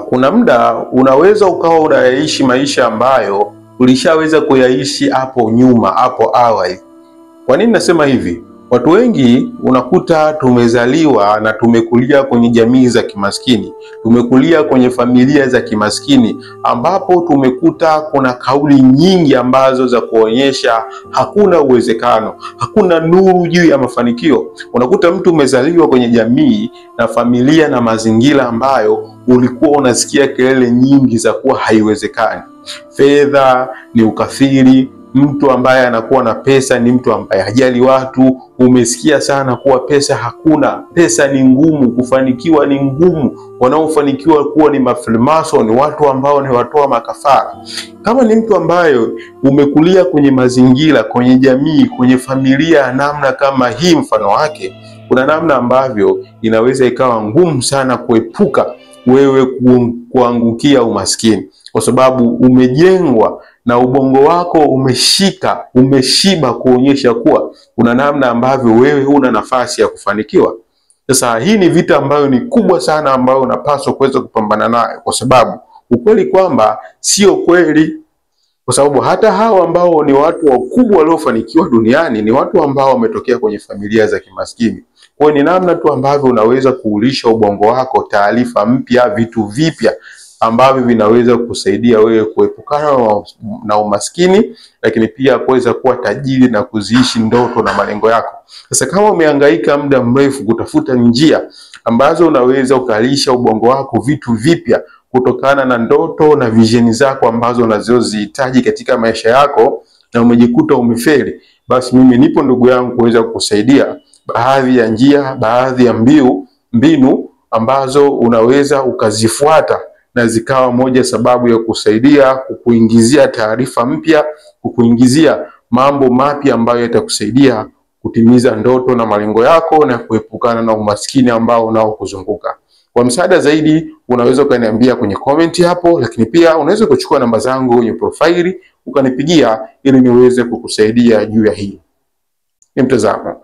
Kuna muda unaweza ukawa unayaishi maisha ambayo ulishaweza kuyaishi hapo nyuma, hapo awali. Kwa nini nasema hivi? Watu wengi unakuta tumezaliwa na tumekulia kwenye jamii za kimaskini, tumekulia kwenye familia za kimaskini, ambapo tumekuta kuna kauli nyingi ambazo za kuonyesha hakuna uwezekano, hakuna nuru juu ya mafanikio. Unakuta mtu umezaliwa kwenye jamii na familia na mazingira ambayo ulikuwa unasikia kelele nyingi za kuwa haiwezekani. Fedha ni ukafiri. Mtu ambaye anakuwa na pesa ni mtu ambaye hajali watu. Umesikia sana kuwa pesa hakuna, pesa ni ngumu, kufanikiwa ni ngumu. Wanaofanikiwa kuwa ni mafrimason, watu ambao ni watoa makafara. Kama ni mtu ambaye umekulia kwenye mazingira, kwenye jamii, kwenye familia namna kama hii mfano wake, kuna namna ambavyo inaweza ikawa ngumu sana kuepuka wewe kuangukia umaskini, kwa sababu umejengwa na ubongo wako umeshiba kuonyesha kuwa kuna namna ambavyo wewe huna nafasi ya kufanikiwa. Sasa hii ni vita ambayo ni kubwa sana ambayo unapaswa kuweza kupambana nayo, kwa sababu ukweli kwamba sio kweli, kwa sababu hata hao ambao ni watu wakubwa waliofanikiwa duniani ni watu ambao wametokea kwenye familia za kimaskini. Kwa ni namna tu ambavyo unaweza kuulisha ubongo wako taarifa mpya, vitu vipya ambavyo vinaweza kusaidia wewe kuepukana na umaskini, lakini pia kuweza kuwa tajiri na kuziishi ndoto na malengo yako. Sasa kama umehangaika muda mrefu kutafuta njia ambazo unaweza ukalisha ubongo wako vitu vipya kutokana na ndoto na vision zako ambazo unazozihitaji katika maisha yako, na umejikuta umefeli, basi mimi nipo ndugu yangu kuweza kukusaidia baadhi ya njia, baadhi ya mbinu ambazo unaweza ukazifuata na zikawa moja sababu ya kusaidia kukuingizia taarifa mpya, kukuingizia mambo mapya ambayo yatakusaidia kutimiza ndoto na malengo yako na kuepukana na umaskini ambao unaokuzunguka. Kwa msaada zaidi unaweza ukaniambia kwenye comment hapo, lakini pia unaweza kuchukua namba zangu kwenye profile ukanipigia ili niweze kukusaidia juu ya hii. Ni mtazamo.